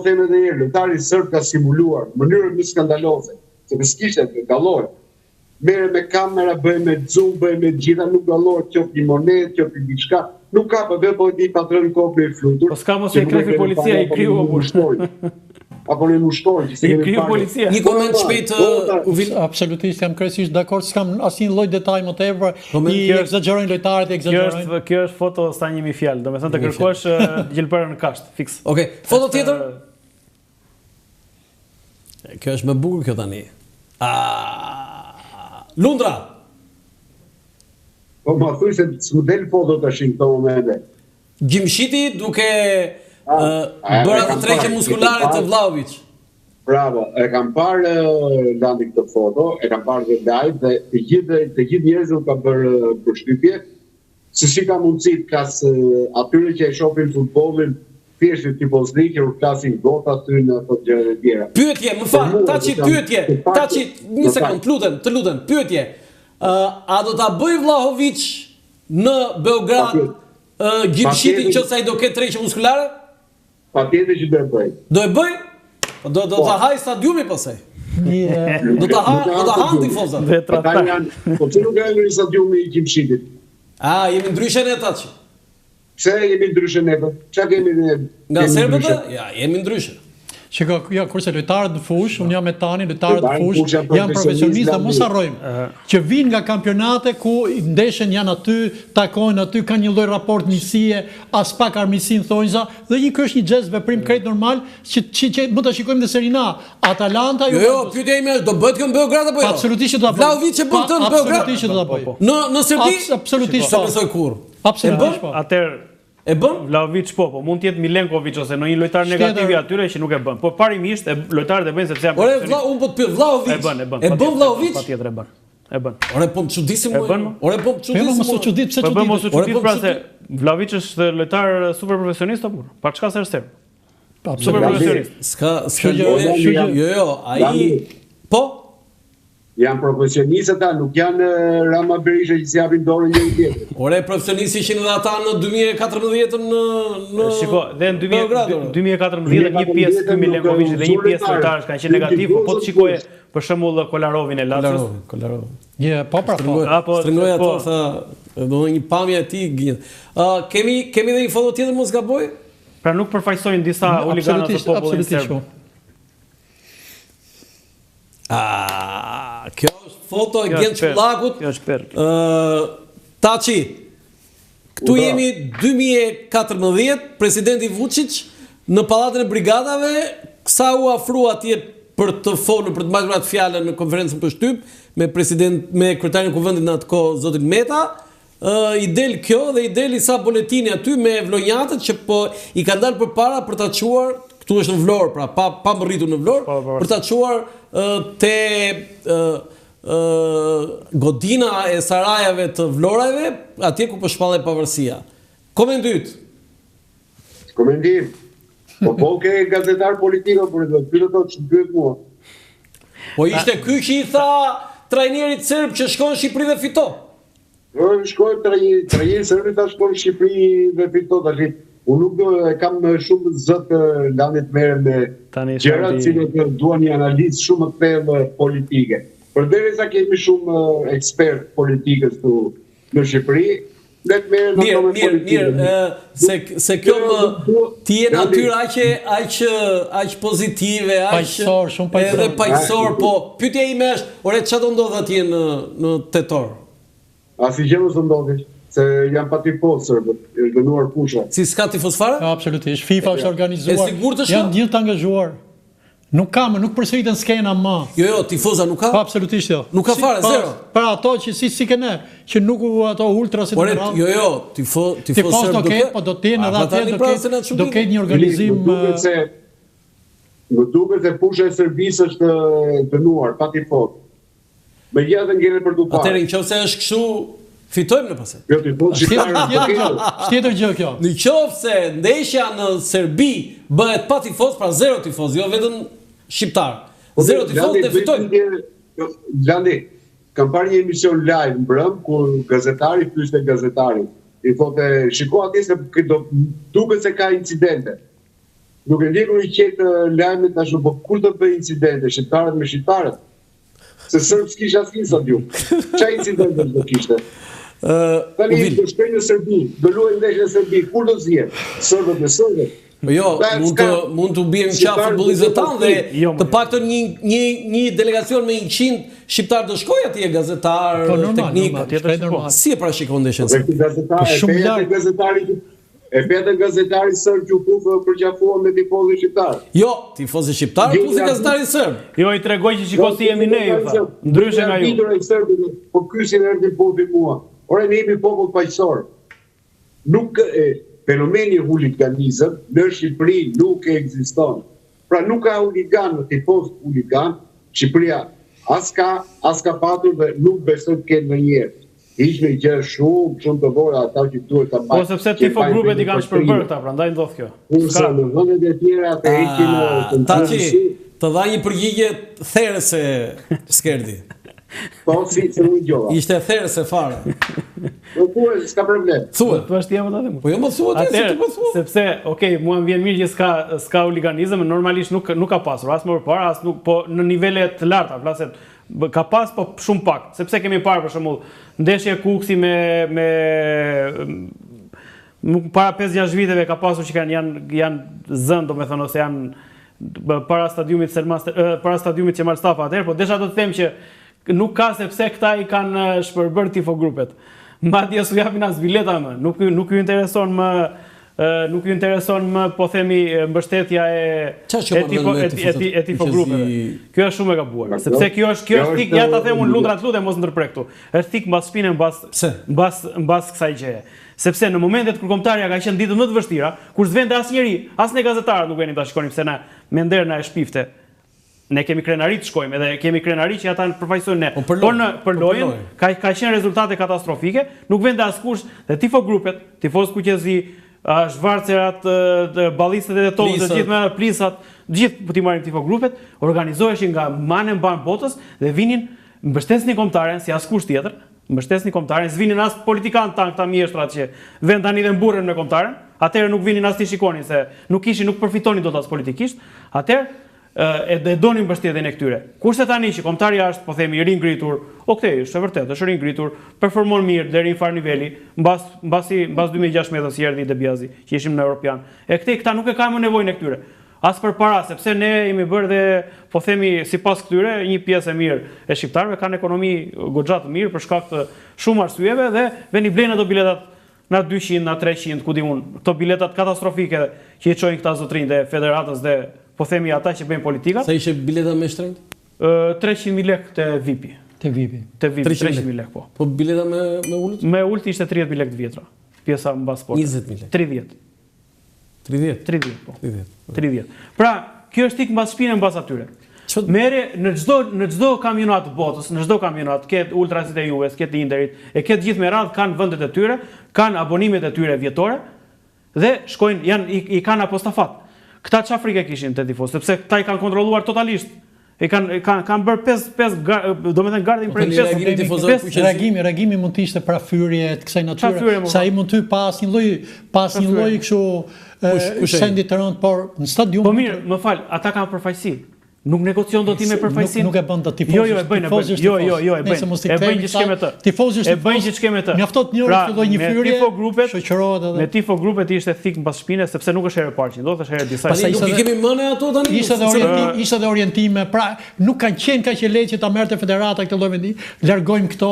them edhe herë, lojtari serb ka simuluar në mënyrë më skandaloze, sepse s'kishte të galloj. Merre me kamera, bëj me zoom, bëj me gjitha, nuk gallohet qoftë një monedë, qoftë diçka. Nuk ka për po di patroni kopë i flutur. Po s'ka mos e krefi policia i kriu apo në mushtori. Policia. Një koment shpejt. Absolutisht jam kryesisht dakord, s'kam asnjë lloj detaj më tepër. I egzagerojnë lojtarët, egzagerojnë. Kjo është foto sa 1000 fjalë. Domethënë të kërkosh gjelbërën në kasht, fiks. Okej, foto tjetër? Kjo është më bukur kjo tani. Lundra. Po ma thuj se s'mu del foto tash në këto momente. Gjimshiti duke bërë atë trekje muskulare të Vlahović. Bravo, e kam parë Landi këtë foto, e kam parë dhe live dhe të gjithë njerëzit ka bërë përshtypje se si ka mundësi kas atyre që e shohin futbollin thjesht tifozlik që flasin gota aty në ato gjëra të tjera. Pyetje, më fal, Taçi pyetje. Taçi, një sekond, të lutem, pyetje. A do ta bëj Vlahović në Beograd Gjimshitin nëse ai do ketë trekje muskulare? Patjetër që do e bëj. Do e bëj? Do ta haj stadiumi pastaj. Do ta han tifozat. Po çu nuk kanë në stadiumi i Gjimshitit. Jemi ndryshe ne Taçi. Pse jemi ndryshe ne? Çka kemi ne? Nga serbët? Ja, jemi ndryshe. Shiko, kurse lojtarët në fush, unë jam me tani, lojtarët në fush janë profesionistë, mos harrojmë që vinë nga kampionate ku ndeshën janë aty, takojnë aty, kanë një lloj raport miqësie, as pak armiqësinë thonjza, dhe ky është një gest veprim krejt normal që mund ta shikojmë në Serie A. Atalanta Jo, pyetja ime është do bëhet kjo në Beograd apo jo? Absolutisht që do ta bëj. Vlahović e bën këtë në Beograd? Absolutisht që do ta bëj. Në Serbi? Absolutisht. Sa besoj kurr. Absolutisht po. Atëherë e bën? Vlahović po, mund të jetë Milenković ose ndonjë lojtar negativ i atyre që nuk e bën. Po parimisht lojtarët e bëjnë sepse janë. Ore, unë po të pyet Vlahović. E bën Vlahović? Patjetër e bën. E bën. Ore, po më çudisim më. Ore, po më çudisim. Po mos u çudit, pse çudit? Po mos u çudit pra se Vlahović është lojtar super profesionist apo? Pa çka se është serb. Super profesionist. S'ka jo, ai po janë profesionistë ata, nuk janë Rama Berisha që si japin dorën njëri tjetrit. Ore, profesionistë ishin edhe ata në 2014 në Shiko, dhe në 2014 një pjesë ky Milenković dhe një pjesë lojtarësh kanë qenë negativ, po të shikoje për shembull Kolarovin e Lazios. Kolarov. Po pra po. Strëngoj ato tha, do një pamje e tij gjinë. Kemi edhe një foto tjetër mos gaboj? Pra nuk përfaqësojnë disa huliganë të popullit serb. Kjo është foto e Genç Kullakut. Kjo është perl. Taçi. Këtu jemi 2014, presidenti Vučić në pallatin e brigadave, sa u afrua atje për të folur, për të marrë atë fjalën në konferencën për shtyp me kryetarin e kuvendit në atë kohë zotin Meta. I del kjo dhe i deli sa buletini aty me vlonjatët që po i kanë dalë përpara për ta çuar, këtu është në Vlorë, pra pa më rritur në Vlorë, për ta çuar te godina e sarajeve të Vlorave, atje ku po shpallej pavarësia. Komendim. Komendim. Po ke gazetar politik apo do të pyet ato që pyet mua. Po ishte ky që i tha trajnerit serb që shkon në Shqipëri dhe fito. Shkoj trajneri serb ta shkon në Shqipëri dhe fito tash. Unë nuk e kam shumë zot Landit merrem me gjëra që duan një analizë shumë të thellë politike. Përderisa kemi shumë ekspert politikës këtu në Shqipëri, le të merrem ato me politikën. Mirë, se kjo ti je natyrë aq pozitive, paqësor, shumë paqësor. Edhe paqësor, po pyetja ime është, ore çfarë do ndodh atje në tetor? Asgjë nuk do ndodhi. Se janë pa tifoz serbët, është dënuar fusha. Si s'ka tifoz fare? Absolutisht. FIFA është organizuar. E sigurt është? Janë gjithë të angazhuar. Nuk përsëritën skena më. Jo, tifoza nuk ka? Po absolutisht jo. Nuk ka fare, zero. Para ato që si kene, që nuk ato ultrasit në radhë. Jo, tifoz do ketë, po do të jenë edhe atje do ketë një organizim. Më duket se fusha e Serbisë është dënuar pa tifoz. Megjithatë ngelen për dupa. Atëherë nëse është kështu, fitojmë në pasë. Tjetër gjë kjo. Në qoftë se ndeshja në Serbi bëhet pa tifoz, pra zero tifoz, jo vetëm shqiptar. Zero tifoz dhe fitojmë. Landi, kam parë një emision live në brëm, ku gazetari pyeste gazetarin. I thote, shiko atje se duket se ka incidente. Nuk e ndjekur i qetë lajmet tash, po kur të bëj incidente shqiptarët me shqiptarët? Se Serb s'kisha asnjë stadium. Çfarë incidente do kishte? Tani do shkojnë në Serbi, do luajnë ndeshje në Serbi, kur do zgjedh? Serbët me serbët. Jo, mund të bjerë në qafë futbollistët tanë dhe të paktën një delegacion me 100 shqiptar do shkojë atje, gazetar, teknik. Si e parashikon ndeshjen? Shumë larg. E vetëm gazetari sërb që u përqafua me tifozin shqiptar. Jo, tifozin shqiptar, pusi gazetari sërb. Jo, i tregoj që shiko si jemi ne, ndryshe nga ju. Po kysin erdhi popi mua. Ore, ne jemi popull paqësor. Nuk fenomeni huliganizëm në Shqipëri nuk ekziston. Pra nuk ka huligan në tifoz huligan, Shqipëria as ka patur dhe nuk besoj të kenë ndonjëherë. Ishme gjë shumë të vora ata që duhet ta mbajnë. Po sepse tifo grupet i kanë shpërbërë këta, prandaj ndodh kjo. Kurse në vendet e tjera të heqin Taçi, të dha një përgjigje therëse Skerdi. Po si se u gjova. Ishte therëse fare. Po thuaj, s'ka problem. Thuaj. Po është jam atë. Po jo më thuaj ti, si të po thuaj. Sepse, okay, mua më vjen mirë që s'ka huliganizëm, normalisht nuk ka pasur, as më parë, as nuk, po në nivele të larta, flaset ka pas, po shumë pak, sepse kemi parë për shembull ndeshje Kuksi me para 5-6 viteve ka pasur që janë zënë, domethënë, ose janë para stadiumit Qemal Stafa atëherë, po desha të them që nuk ka, sepse këta i kanë shpërbërë tifo grupet. Madje s'u japin as bileta më, nuk ju intereson më. Nuk ju intereson më, po themi, mbështetja e tifo grupeve. Kjo është shumë e gabuar. Sepse kjo është thik, ja ta them unë lundra të lutem mos ndërprek këtu. Është thik mbas shpinën mbas kësaj gjëje. Sepse në momentet kur kombëtarja ka qenë ditët më të vështira, kur s'vende asnjëri, as ne gazetarët nuk venim ta shikonim pse na me nderna e shpifte. Ne kemi krenari të shkojmë, edhe kemi krenari që ata përfaqësojnë ne. Për lojën ka qenë rezultate katastrofike, nuk vende askush dhe tifo grupet, tifoz kuqezi, zhvarcerat, ballistët e tonë, të gjithë me plisat, gjithë po ti marrim tifo grupet, organizoheshin nga manë mban botës dhe vinin mbështesnin kombëtaren si askush tjetër, mbështesnin kombëtaren, s'vinin as politikanë tanë këta mjeshtrat që vend tani dhe mburren me kombëtaren, atëherë nuk vinin as ti shikonin se nuk përfitonin dot as politikisht, atëherë e donin mbështetjen e këtyre. Kurse tani që kombëtari është, po themi, i ringritur, okay, është e vërtetë, është i ringritur, performon mirë deri në far niveli, mbas 2016 si erdhi Debiazi, që ishim në Europian. Këta nuk e kanë më nevojën e këtyre. As përpara, sepse ne jemi bërë dhe, po themi, sipas këtyre, një pjesë e mirë e shqiptarëve kanë ekonomi goxha të mirë për shkak të shumë arsyeve dhe veni blenë ato biletat na 200, na 300, ku di unë, këto biletat katastrofike që i çojnë këta zotrinj dhe federatës dhe po themi ata që bëjnë politikat. Sa ishte bileta me shtrenjtë? 300.000 lekë te VIP-i. Te VIP-i. 300.000 lekë, po. Po bileta me ulët? Me ulët ishte 30.000 lekë të vjetra. Pjesa mbas sportit. 20.000 lekë. 30. 30, po. 30. Pra, kjo është tik mbas shpinën mbas atyre. Merre në çdo kampionat të botës, në çdo kampionat, ket Ultrasit e Juves, ket Interit, e ket gjithë me radhë kanë vendet e tyre, kanë abonimet e tyre vjetore dhe shkojnë i kanë apostafat. Këta çfarë frikë kishin te tifoz, sepse këta i kanë kontrolluar totalisht. Kanë bërë 5 domethënë gardhin për 5 reagimi mund të ishte parafyrje të kësaj natyre, sa i mund të pas një lloj kështu sendi të rënd, por në stadium. Po mirë, më fal, ata kanë përfaqësi. Nuk negocion do ti me përfaqësinë. Nuk e bën të tifozësh. Jo, e bëjnë që ç'kemë të. E bëjnë që ç'kemë të. Mjafton një orë filloi një fyrje. Shoqërohet edhe. Me tifo grupet ishte thik mbas shpinës sepse nuk është herë e parë që ndodh, është herë disa. Pastaj nuk i kemi mënë ato tani. Ishte dhe orientime, pra nuk kanë qenë kaq e lehtë që ta merrte federata këtë lloj vendi. Largojmë këto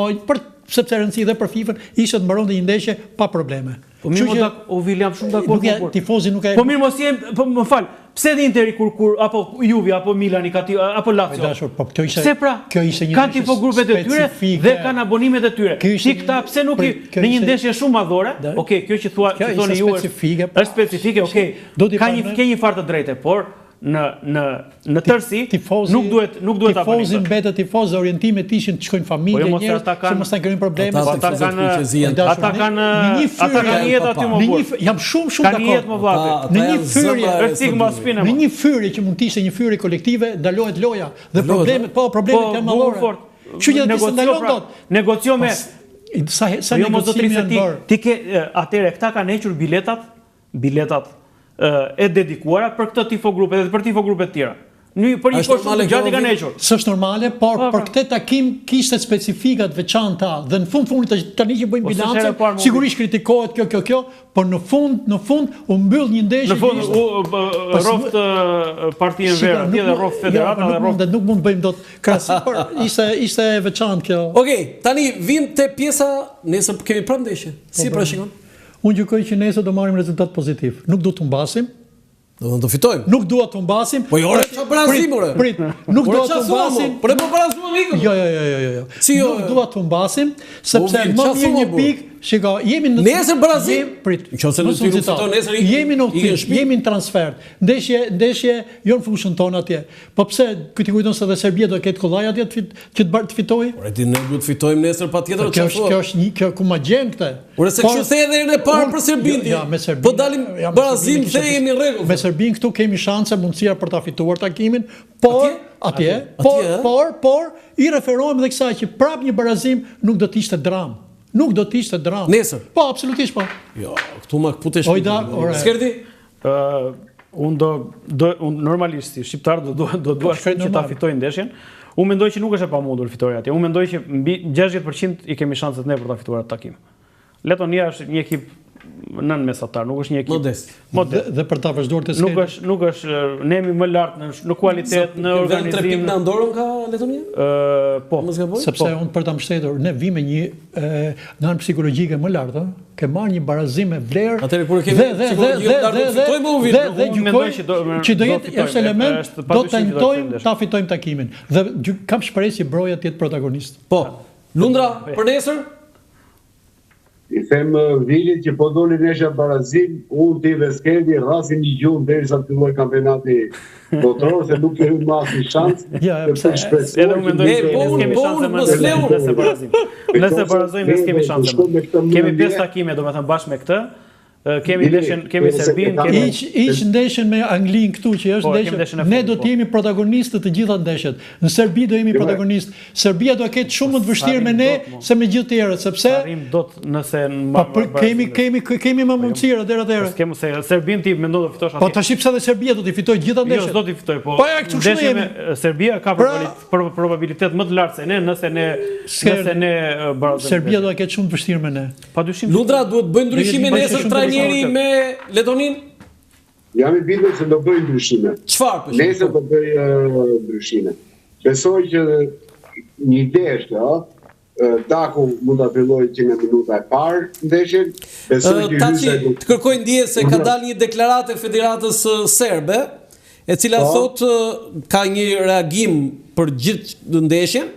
sepse rëndësi dhe për FIFA ishte të mbaronte një ndeshje pa probleme. Po mirë, William shumë dakord. Tifozi nuk e. Po mirë, mos jem, po më fal. Pse di Interi kur apo Juve apo Milani apo Lazio? Pse pra? Kanë tifo grupet e tyre dhe kanë abonimet e tyre. Ti këta pse nuk në një ndeshje shumë madhore? Okej, kjo që thoni ju është specifike, okej. Ka një farë të drejtë, por në tërësi nuk duhet ta bëni. Tifozi mbetet tifoz, orientimet ishin të shkojnë familje, njerëz, që mos ta krijojnë probleme. Ata kanë jetë aty më burr. Jam shumë dakord. Në një fyrje, në një fyrje që mund të ishte një fyrje kolektive, ndalohet loja dhe problemet janë mallore. Kështu që ti ndalon dot. Negocio me sa negociimi janë bërë. Ti ke atëre këta kanë hequr biletat e dedikuara për këtë tifogrupe dhe për tifogrupe të tjera. Për një kohë shumë gjatë i kanë hequr. S'është normale, por për këtë takim kishte specifikat veçanta dhe në fundit tani që bëjmë bilancin, sigurisht kritikohet kjo, por në fund u mbyll një ndeshje. Në fund u rroft Partia Verë, dhe rroft Federata dhe rroft. Nuk mund të bëjmë dot krahasim, por ishte e veçantë kjo. Okej, tani vim te pjesa, nesër kemi pranë ndeshje. Si parashikon? Unë gjykoj që nesër do marrim rezultat pozitiv. Nuk do të humbasim. Do fitojmë. Nuk dua të humbasim. Po ore çfarë barazim ore? Prit. Nuk dua të humbasim. Po ne po barazuam ikën. Jo. Nuk dua të humbasim sepse më mirë një pikë. Shiko, jemi në nesër barazim. Prit. Nëse nuk fiton nesër jemi në transfer. Ndeshje jo në fushën tonë atje. Po pse ky ti kujton se edhe Serbia do ketë kollaj atje që të fitojë? Ore ti ne duhet fitojmë nesër patjetër çfarë. Kjo është kjo ku ma gjen këtë. Ore se kështu the edhe në parë për Serbinë. Po dalim barazim the jemi në rregull. Me Serbinë këtu kemi shanse, mundësia për ta fituar takimin, por i referohem edhe kësaj që prap një barazim nuk do të ishte dramë. Nuk do të ishte dramë. Nesër? Po, absolutisht po. Jo, këtu ma putesh. Skerdi? Unë normalisht si shqiptar do dua shumë që ta fitojnë ndeshjen. Unë mendoj që nuk është e pamundur fitoria atje. Unë mendoj që mbi 60% i kemi shanset ne për ta fituar atë takim. Letonia është një ekip nën mesatar, nuk është një ekip modest. Dhe për ta vazhduar të skenë. Nuk është ne jemi më lart në kualitet, në organizim. 3 pikë në Andorën ka Letonia? Po. Sepse unë për ta mbështetur, ne vi me një në anë psikologjike më lartë, ke marrë një barazim me vlerë. Atëherë kur kemi dhe gjykoj që do jetë është element, do tentojmë ta fitojmë takimin. Dhe kam shpresë që Broja të jetë protagonist. Po. Lundra për nesër? I them Vilit që po doli nesër barazim, unë ti dhe Skerdi rrasin një gjumë derisa të filloj kampionati botror, se nuk kemi më asnjë shans. Edhe unë mendoj se kemi shanse nëse barazim. Nëse barazojmë ne kemi shanse. Kemi 5 takime, domethënë bashkë me këtë. Kemi Serbinë, hiç ndeshjen me Anglinë këtu që është ndeshje. Ne do të jemi protagonistë të gjitha ndeshjet. Në Serbi do jemi protagonistë. Serbia do ketë shumë më të vështirë me ne se me gjithë tjerët, sepse arrim dot nëse kemi më mundësira deri atëherë. Kemi se Serbinë ti mendon do fitosh atje. Po tash pse edhe Serbia do të fitojë gjitha ndeshjet. Jo, do të fitojë, po. Ndeshja me Serbia ka probabilitet më të lartë se ne nëse ne barazojmë. Serbia do të ketë shumë të vështirë me ne. Padyshim. Lundra duhet bëjnë ndryshime nesër trajneri me Letonin? Jam i bindur se do bëj ndryshime. Çfarë? Nesër do bëj ndryshime. Besoj që një ide është, Daku mund ta fillojë që në minuta e parë ndeshjen. Besoj që të kërkoj ndje se ka dalë një deklaratë e Federatës Serbe, e cila thotë ka një reagim për gjithë ndeshjen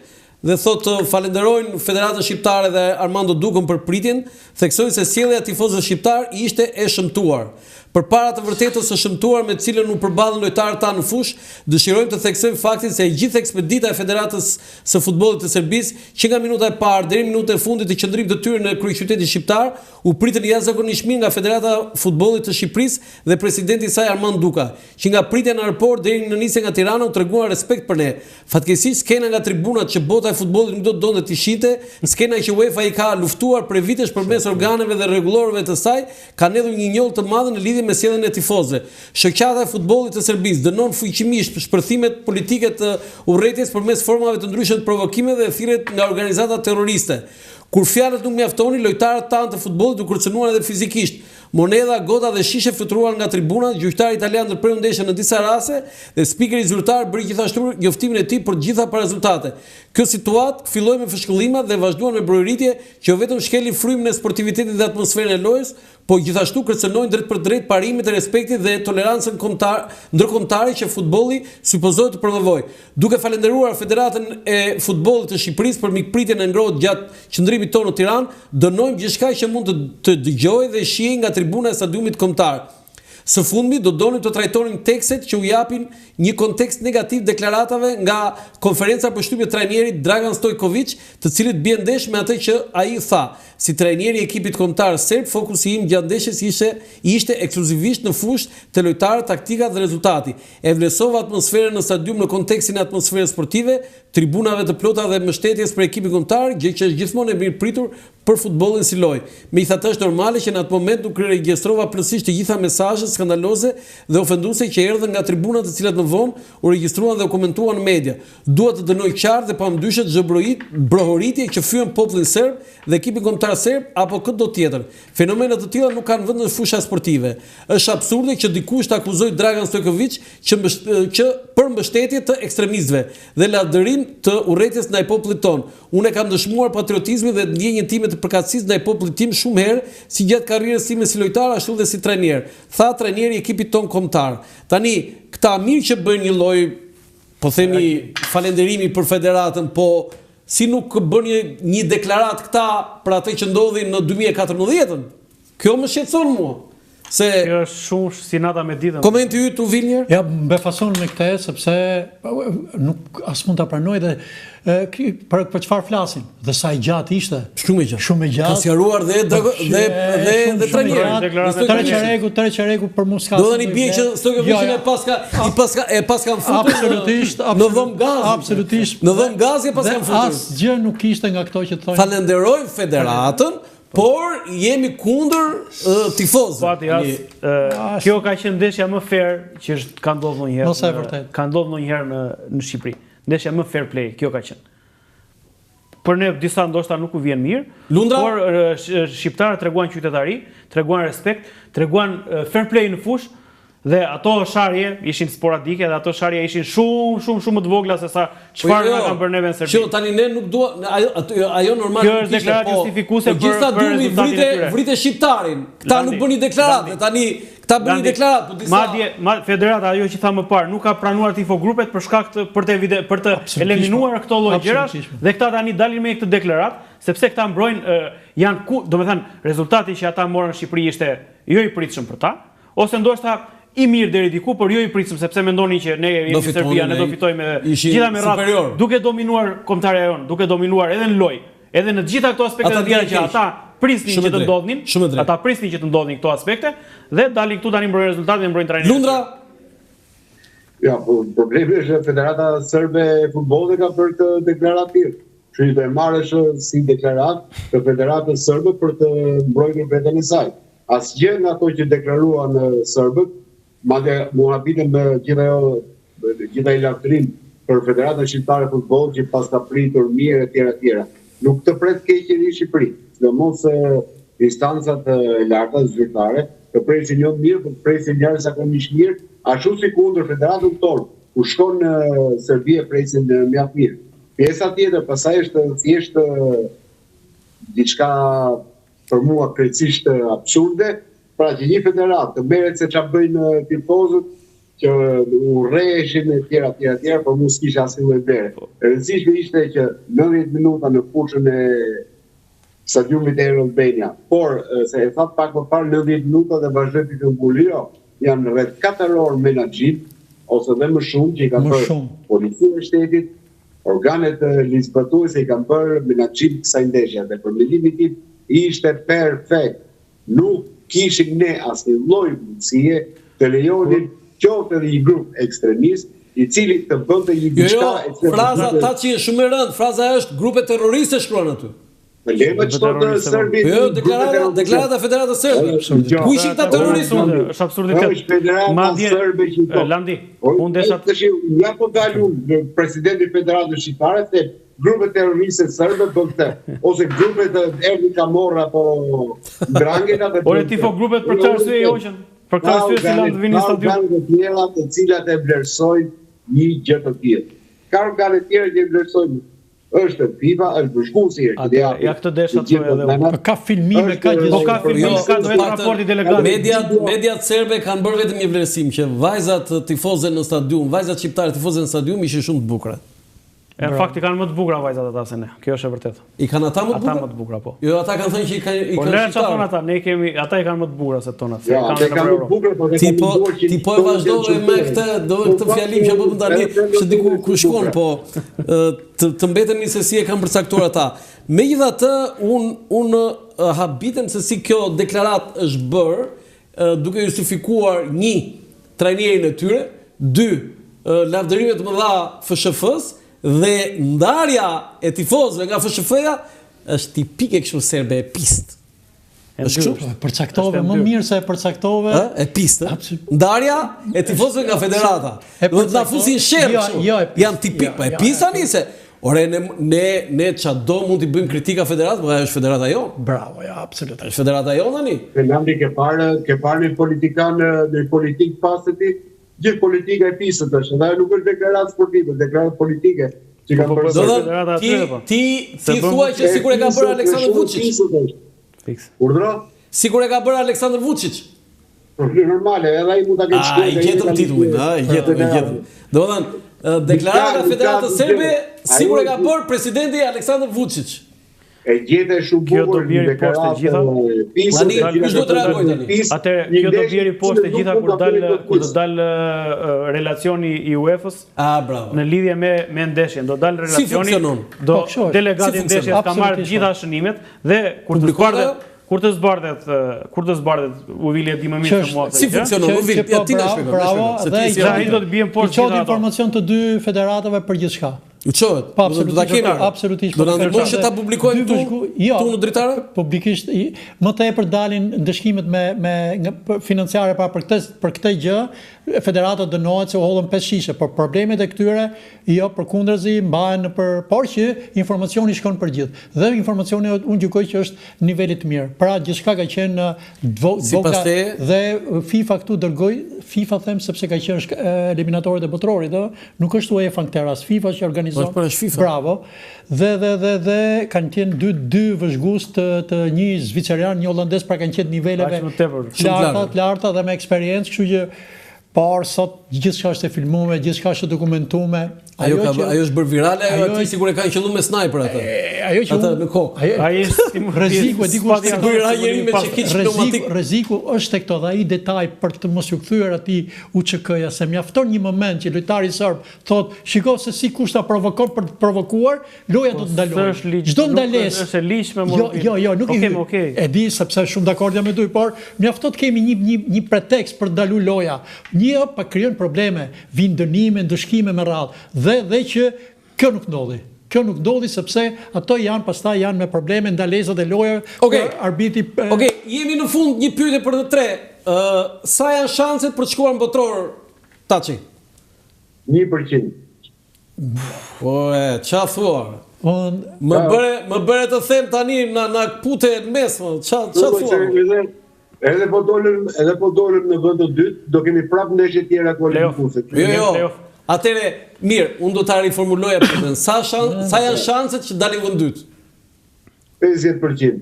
dhe thotë falenderojnë Federatën Shqiptare dhe Armando Dukën për pritjen, theksojnë se sjellja e tifozëve shqiptar ishte e shëmtuar. Përpara të vërtetës së shëmtuar me të cilën u përballën lojtarët tanë në fushë, dëshirojmë të theksojmë faktin se gjithë ekspedita e Federatës së Futbollit të Serbisë, që nga minuta e parë deri në minutën e fundit të qëndrimit të tyre në kryeqytetin shqiptar, u pritën jashtëzakonisht mirë nga Federata e Futbollit të Shqipërisë dhe presidenti i saj Armand Duka, që nga pritja në aeroport deri në nisje nga Tirana u treguan respekt për ne. Fatkeqësisht skena nga tribunat që bota e futbollit nuk do të donte të shinte, skena që UEFA i ka luftuar për vitesh përmes organeve dhe rregullorëve të saj, ka ndodhur një njollë të madhe në lidhje me sjelljen e tifozëve. Shoqata e futbollit të Serbisë dënon fuqimisht shpërthimet politike të urrëties përmes formave të ndryshme të provokimeve dhe thirrjet nga organizata terroriste. Kur fjalët nuk mjaftonin, lojtarët tanë të futbollit u kërcënuan edhe fizikisht. Moneda, gota dhe shishe fluturuan nga tribunat, gjyqtari italian ndërpreu ndeshjen në disa raste dhe spikeri zyrtar bëri gjithashtu njoftimin e tij për gjitha rezultate. Kjo situatë filloi me fshkëllimat dhe vazhduan me brojëritje që jo vetëm shkelin frymën e sportivitetit dhe atmosferën e lojës, po gjithashtu kërcënojnë drejt për drejt parimet e respektit dhe tolerancën ndërkombëtare që futbolli supozohet të promovojë. Duke falendëruar Federatën e Futbollit të Shqipërisë për mikpritjen e ngrohtë gjatë qëndrimit tonë në Tiranë, dënojmë gjithçka që mund të dëgjojë dhe shihej nga tribuna e stadiumit kombëtar. Së fundmi do donim të trajtonim tekstet që u japin një kontekst negativ deklaratave nga konferenca për shtypje trajnerit Dragan Stojković, të cilit bie ndesh me atë që ai tha. Si trajneri i ekipit kombëtar serb, fokusi im gjatë ndeshjes ishte ekskluzivisht në fushë të lojtarët, taktika dhe rezultati. E vlerësova atmosferën në stadium në kontekstin e atmosferës sportive, tribunave të plota dhe mbështetjes për ekipin kombëtar, gjë që është gjithmonë e mirëpritur për futbollin si lojë. Megjithatë është normale që në atë moment nuk regjistrova plotësisht të gjitha mesazhet skandaloze dhe ofenduese që erdhën nga tribunat të cilat më vonë u regjistruan dhe u komentuan në media. Dua të dënoj qartë dhe pamdyshë brohoritje që fyen popullin serb dhe ekipin kombëtar serb apo çdo tjetër. Fenomene të tilla nuk kanë vend në fusha sportive. Është absurde që dikush të akuzojë Dragan Stojkovic që për mbështetje të ekstremistëve dhe lavdërim të urrëties ndaj popullit ton. Unë kam dëshmuar patriotizmin dhe ndjenjën time të përkatësisë ndaj popullit tim shumë herë, si gjatë karrierës time si lojtar ashtu dhe si trajner. Tha trajneri i ekipit ton kombëtar. Tani këta mirë që bëjnë një lloj, po themi, falënderimi për federatën, po si nuk bëni një deklaratë këta për atë që ndodhi në 2014-ën. Kjo më shqetëson mua. Se kjo është shumë si nata me ditën. Komenti yt u Vilnier? Ja, befason me këtë sepse nuk as mund ta pranoj dhe për çfarë flasin? Dhe sa i gjatë ishte? Shumë i gjatë. Shumë i gjatë. Ka sqaruar dhe trajneri. Tre çeregu për Moskva. Do tani bie që Stojkovicin e paska futur. Absolutisht, në dhom gaz. Absolutisht. Në dhom gaz e paska futur. Asgjë nuk ishte nga këto që thonë. Falenderoj federatën. Por jemi kundër tifozëve. Kjo ka qenë ndeshja më fair që ka ndodhur ndonjëherë. Mos e vërtet. Ka ndodhur ndonjëherë në Shqipëri. Ndeshja më fair play, kjo ka qenë. Për ne disa ndoshta nuk u vjen mirë, por shqiptarët treguan qytetari, treguan respekt, treguan fair play në fushë. Dhe ato sharje ishin sporadike dhe ato sharje ishin shumë më të vogla se sa çfarë na kanë bërë neve në Serbi. Që tani ne nuk dua ajo normal. Kjo është deklaratë justifikuese për rezultatin e tyre. Vrite shqiptarin. Këta nuk bënin deklaratë, tani këta bënin deklaratë, po disa. Madje federata ajo që tha më parë nuk ka pranuar tifogrupet për shkak për të eliminuar këto lloj gjërash dhe këta tani dalin me këtë deklaratë sepse këta mbrojnë domethënë rezultati që ata morën në Shqipëri ishte jo i pritshëm për ta, ose ndoshta i mirë deri diku, por jo i pritshëm sepse mendonin që ne jemi Serbia, ne do fitojmë gjitha me radhë, duke dominuar kombëtarja jon, duke dominuar edhe në lojë, edhe në të gjitha këto aspekte të tjera që ata prisnin që të ndodhin, ata prisnin që të ndodhin këto aspekte dhe dalin këtu tani mbrojnë rezultatin dhe mbrojnë trajnerin. Lundra. Ja, problemi është Federata Serbe e Futbollit ka bërë këtë deklaratë. Që i do e marrësh si deklaratë të Federatës Serbe për të mbrojtur veten e saj. Asgjë nga ato që deklaruan serbët, madje muhabitën me gjitha i lavdërim për Federatën Shqiptare e Futbollit që pas ka pritur mirë etj. Nuk të pret keqje në Shqipëri, sidomos instancat e larta zyrtare, të presin jo mirë, por të presin jashtëzakonisht mirë, ashtu si kundër Federatën tonë, ku shkon në Serbi e presin mjaft mirë. Pjesa tjetër pastaj është thjesht diçka për mua krejtësisht absurde, pra që një federat të merret se çfarë bëjnë tifozët, që urreheshin etj, por mos kishte asnjë lloj vere. E rëndësishme ishte që 90 minuta në fushën e stadiumit e Albania, por se e that pak më parë 90 minuta dhe vazhdoi të mbulio, janë rreth 4 orë menaxhim ose dhe më shumë që i kanë bërë policia e shtetit, organet ligjvërtuese i kanë bërë menaxhim kësaj ndeshje dhe për mendimin tim ishte perfekt. Nuk kishin ne asnjë lloj mundësie të lejonin qoftë edhe një grup ekstremist i cili të bënte një diçka. Fraza ta që është shumë e rëndë, fraza është grupe terroriste shkruan aty. Me lema çto të Serbi. Jo, deklarata Federatës Serbe. Ku ishin këta terroristë? Është absurditet. Madje Landi, unë desha ja po dalun presidenti i Federatës Shqiptare se grupet terroriste serbe bën këtë, ose grupet Erdi Camorra apo Drangheta dhe ore tifo grupet për çfarë arsye joqen? Për këtë arsye se land vini stadium të tjera të cilat e vlerësojnë një gjë të tillë. Ka organe të tjera që e vlerësojnë. Është FIFA, është bashkuesi i këtij. Ja këtë desha të thoya edhe unë. Ka filmime, ka gjë. Po ka filmime, ka vetëm raporti delegatit. Mediat serbe kanë bërë vetëm një vlerësim që vajzat tifozë në stadium, vajzat shqiptare tifozë në stadium ishin shumë të bukura. Në fakt i kanë më të bukura vajzat ata se ne. Kjo është e vërtetë. I kanë ata më të bukura? Ata më të bukura, po. Jo, ata kanë thënë që i kanë po ne çfarë ata, ne kemi, ata i kanë më të bukura se tonat. Ja, ata kanë më të bukura, po ti po e vazhdove me këtë fjalim që bëmë tani, se diku ku shkon, po të mbetemi se si e kanë përcaktuar ata. Megjithatë, unë habitem se si kjo deklarat është bërë, duke justifikuar një, trajnerin e tyre, 2, lavdërimet më dha FSHF-s, dhe ndarja e tifozëve nga FSHF-ja është tipike kështu serbe e pist. Është kështu? Përcaktove më mirë se e përcaktove. E pist. Ndarja e tifozëve nga federata. Do të na fusin sherr kështu. Janë tipik, po e pist tani se ore ne çdo mund t'i bëjmë kritika federatës, por ajo është federata jonë. Bravo, ja, absolutisht. Është federata jonë tani. Fernandi ke parë në politikan në politikë paseti, gjithë politika e pisët është, dhe nuk është deklaratë sportive, deklaratë politike. Që kanë bërë. Ti thuaj që sikur e ka bërë Aleksandar Vučić. Urdhëro? Sikur e ka bërë Aleksandar Vučić. Normale, edhe ai mund ta ketë shkruar. I gjetëm titullin, i gjetëm. Domethënë, deklarata e Federatës Serbe sigur e ka bërë presidenti Aleksandar Vučić. E gjete shumë bukur në deklaratë Atë kjo do bjerë poshtë e gjitha kur do dal relacioni i UEFA-s në lidhje me ndeshjen. Do dal relacioni, do delegati i ndeshjes ka marrë gjitha shënimet dhe kur të zbardhet Uvilje di më mirë se mua. Si funksionon Uvil? Ti na shpjegoj. Bravo, dhe ai do të bien poshtë gjithë ato. Informacion të dy federatave për gjithçka. U qohet? Do ta kemi absolutisht. Do na ndihmon që ta publikojmë tu në dritare? Publikisht më tepër dalin ndëshkimet me financiare për këtë gjë, federatat dënohet se u hollën 5 shishe, por problemet e këtyre jo përkundërzi mbahen por që informacioni shkon për gjithë. Dhe informacioni unë gjykoj që është niveli të mirë. Pra gjithçka ka qenë vogla dhe FIFA këtu dërgoi, FIFA them sepse ka qenë eliminatorët e botrorit, nuk është UEFA këteras, FIFA që organizon. Bravo. Dhe kanë qenë dy vëzhgues të një zviceran, një holandez, pra kanë qenë niveleve të larta dhe me eksperiencë, kështu që por sot gjithçka është e filmuar, gjithçka është e dokumentuar. Ajo është bërë virale, ajo aty sigur e kanë qelluar me sniper atë. Ajo që atë në kokë. Ai është rreziku, diku rreziku është tek to dhe ai detaj për të mos u kthyer atij UÇK-ja, se mjafton një moment që lojtari serb thotë, shikoj se si kushta provokon për të provokuar, loja do të ndalojë. Çdo ndalesë është e ligjshme më. Jo, nuk e di sepse shumë dakord jam me ty, por mjafton të kemi një pretekst për të ndaluar loja. Një pa krijon probleme, vin dënime, ndëshkime me radhë. Dhe që kjo nuk ndodhi. Kjo nuk ndodhi sepse ato pastaj janë me probleme ndalesat e lojave. Arbitri. Okej, jemi në fund një pyetje për të tre. Sa janë shanset për të shkuar në botror, Taçi? 1%. Po ç'a thua? Më bëre të them tani na kpute në mes, ç'a thua? Edhe po dolëm në vend të dytë, do kemi prapë ndeshje tjera kualifikuese. Jo. Atëre, mirë, unë do ta riformuloja pyetjen. Sa janë shanset që dalin vend dytë? 50%.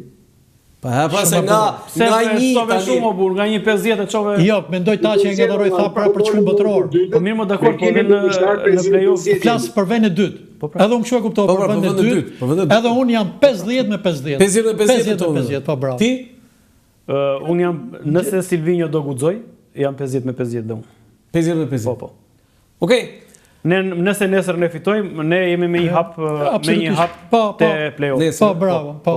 Pa se nga një tani nga një 50 e çove. Jo, mendoj Taçi e ngatëroi tha për çmim botror. Po mirë, më dakord, po në play-off flas për vendin e dytë. Edhe unë kështu e kuptova për vendin e dytë. Edhe unë jam 50 me 50. 50, po bravo. Ti? Unë jam, nëse Silvinho do guxoj, jam 50 me 50 dhe unë. 50 me 50? Po. Okej. Nëse nesër ne fitojmë, ne jemi me një hap te play-off. Po, bravo, po.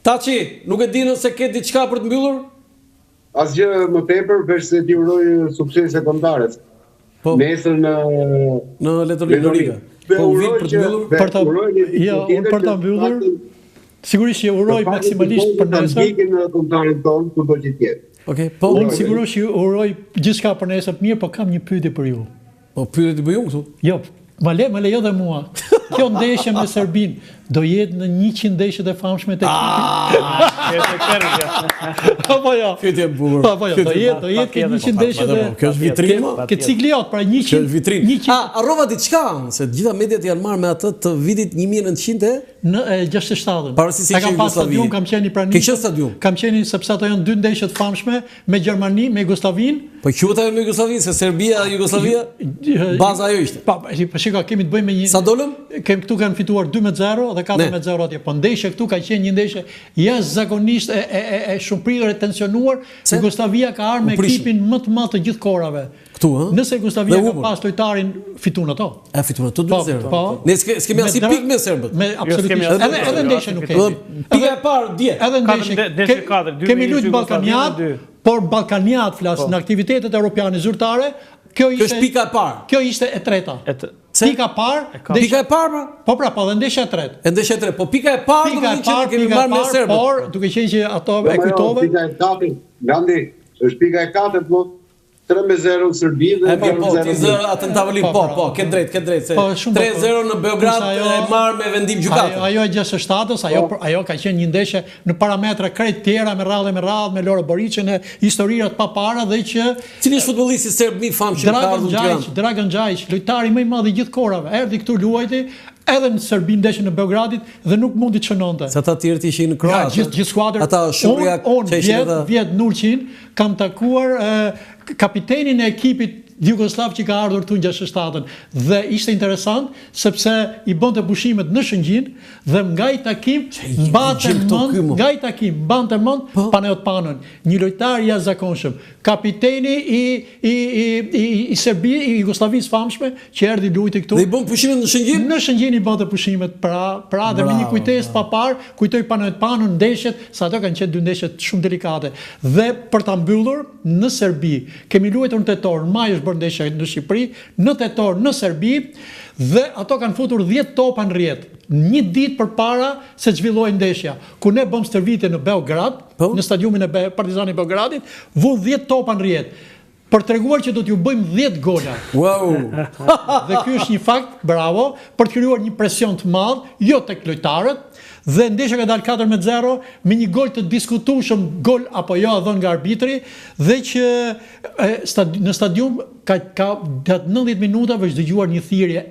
Taçi, nuk e di nëse ke diçka për të mbyllur? Asgjë më tepër, veç se ti uroj suksese kombëtares. Po. Nesër në Letoriga. Po vit për të mbyllur? Për ta mbyllur. Sigurisht që uroj maksimalisht për nesër. Ndjekin në kombëtarin ton kudo që të jetë. Okej, po. Unë sigurisht që uroj gjithçka për nesër të mirë, por kam një pyetje për ju. Po pyetje të bëj unë këtu? Jo, më lejo dhe mua. Kjo ndeshje me Serbin do jetë në 100 ndeshjet e famshme të ekipit. Apo jo. Pyetje e bukur. Po jo, do jetë 100 ndeshjet. Kjo është vitrinë. Ke cikliot, pra 100. Kjo është vitrinë. Harrova diçka, se të gjitha mediat janë marrë me atë të vitit 1967. Pavarësisht se kam pas stadium, kam qenë pranë. Ke qenë stadium? Kam qenë sepse ato janë 2 ndeshje të famshme me Gjermani, me Jugosllavinë. Po quhet ajo me Jugosllavinë, se Serbia, Jugoslavia, baza ajo ishte. Po shikoj, kemi të bëjmë me një. Sa dolëm? Këtu kanë fituar 2-0 dhe 4-0 atje. Po ndeshja këtu ka qenë një ndeshje jashtëzakonisht e shumëprirë e tensionuar. Jugoslavia ka ardhur me ekipin më të madh të gjithë kohërave. Këtu, ëh? Nëse Jugoslavia ka pas lojtarin fituan ato. E fituan ato 2-0. Po. Ne s'kemi as pikë me serbët. Me absolutisht. Edhe ndeshja nuk kemi. Pika e parë dje. Edhe ndeshja. Kemi luajtur ballkaniat, por ballkaniat flas në aktivitetet europiane zyrtare. Kjo është pika e parë. Kjo ishte e treta. Pika e parë. Pika e parë? Po pra, po dhe ndeshja e tretë. Ndeshja e tretë, po pika e parë do të thotë që kemi marrë me serbët. Por duke qenë që ato e kujtove. Pika e katërt, Gandi, është pika e katërt, po 3-0 në Serbi dhe 0-0. Po, ti zë atë në tavolinë, po, ke drejt, 3-0 në Beograd e marrë me vendim gjykatës. Ajo e 67-s, ajo ka qenë një ndeshje në parametra krejt tjera me radhë me Loro Borićin e historirat pa para dhe që cili është futbollisti serb më i famshëm? Dragan Djajić, lojtari më i madh i gjithë kohërave. Erdhi këtu luajti edhe në Serbi ndeshjen në Beogradit dhe nuk mundi të çononte. Sa ata të tjerë ishin në Kroatë. Gjithë skuadra. Ata Shurja që ishin ata. Vjet Nurçin kam takuar kapitenin e ekipit Jugoslav që ka ardhur këtu në 67-ën dhe ishte interesant sepse i bënte pushimet në Shëngjin dhe nga i takim mbante mend Panajot Panën, një lojtar i jashtëzakonshëm, kapiteni i Serbi, i Jugosllavisë famshme që erdhi luajti këtu. Dhe i bën pushimet në Shëngjin? Në Shëngjin i bënte pushimet, pra dhe me një kujtesë pa parë, kujtoi Panajot Panën ndeshjet, sa ato kanë qenë dy ndeshje shumë delikate. Dhe për ta mbyllur në Serbi, kemi luajtur në tetor, në maj është bërë ndeshja në Shqipëri, në tetor në Serbi dhe ato kanë futur 10 topa në rrjet. Një ditë përpara se zhvilloi ndeshja, ku ne bëm stërvitje në Beograd, në stadiumin e Partizanit Beogradit, vu 10 topa në rrjet. Për treguar që do t'ju bëjmë 10 gola. Wow. Dhe ky është një fakt, bravo, për të krijuar një presion të madh, jo tek lojtarët. Dhe ndeshja ka dalë 4-0 me një gol të diskutueshëm, gol apo jo dhënë nga arbitri, dhe që në stadium ka 90 minutave është dëgjuar një thirrje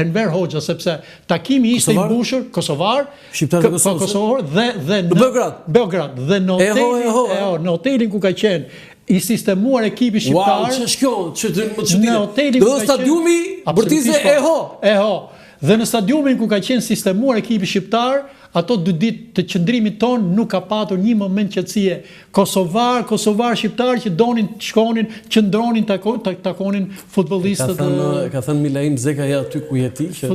Enver Hoxha, sepse takimi ishte i mbushur kosovar, kosovar dhe në Beograd dhe në hotelin ku ka qenë i sistemuar ekipi shqiptar. Wow, ç'është kjo? Ç'të më çuditë. Do stadiumi bërtizë Dhe në stadiumin ku ka qenë sistemuar ekipi shqiptar, ato 2 ditë të qëndrimit ton nuk ka patur një moment qetësie. Kosovar shqiptar që donin të shkonin, qëndronin, takonin futbollistët. Ka thënë Milaim Zekaja aty ku je ti, që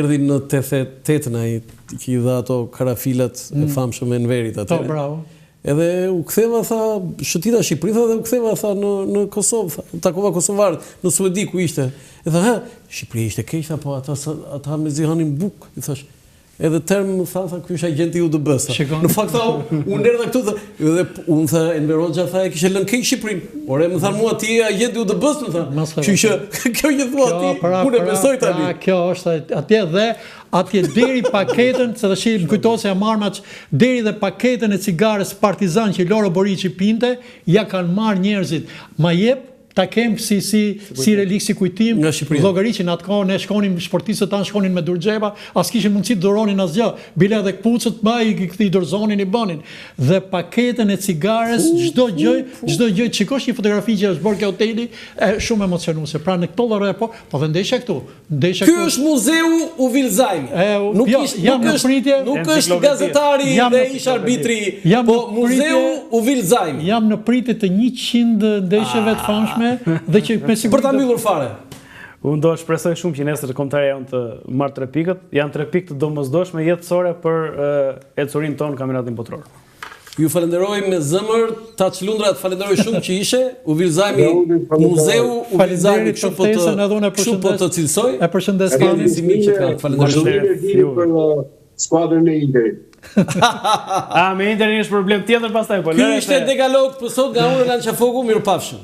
erdhi në 88-ën ai që i dha ato karafilat e famshëm e Enverit aty. Po, bravo. Edhe u ktheva, tha, shëtita Shqipëri, dhe u ktheva, tha, në Kosovë, takova kosovarët, në Suedi ku ishte. E tha, Shqipëri ishte keq, po ata me zihanin buk, i thash. Edhe term më tha, ky është agenti UDB-s. Në fakt tha, unë erdha këtu dhe unë tha Enver Hoxha tha e kishte lënë keq Shqipërinë. Por më thanë mua ti je agenti UDB-s, më tha. Kështu që kjo që thua ti, unë e besoj tani. Kjo është atje dhe atje deri paketën, se tash më kujtohet se ja marrmaç deri dhe paketën e cigares Partizan që Loro Boriçi pinte, ja kanë marrë njerëzit. Ma jep ta kem si relik, si kujtim, llogariçin atë kohë ne shkonim, sportistët tanë shkonin me durxheba, as kishin mundësi të doronin asgjë. Bile edhe kputucët më i dorzonin i bënin. Dhe paketën e cigares, çdo gjë, shikosh një fotografi që është bërë ke hoteli, shumë emocionuese. Pra në këto lloje po dhe ndeshja këtu. Ky është muzeu Uvilzajmi. Nuk është gazetari dhe ish arbitri, po muzeu Uvilzajmi. Jam në pritje të 100 ndeshjeve të famshme. Dhe që për ta mbyllur fare. Unë do shpresoj shumë që nesër kombëtarja janë të marrë 3 pikët. Janë 3 pikë të domosdoshme jetësore për ecurinë tonë kampionatin botror. Ju falenderoj me zëmër, ta çlundrat falenderoj shumë që ishe. Uvilzajmi, muzeu Uvilzajmi, kështu po të cilësoj. E përshëndes Kanin. Falenderoj për skuadrën e Interit. Me Interin është problem tjetër pastaj po. Ky ishte Dekalog për sot nga unë Lançafoku, mirupafshim.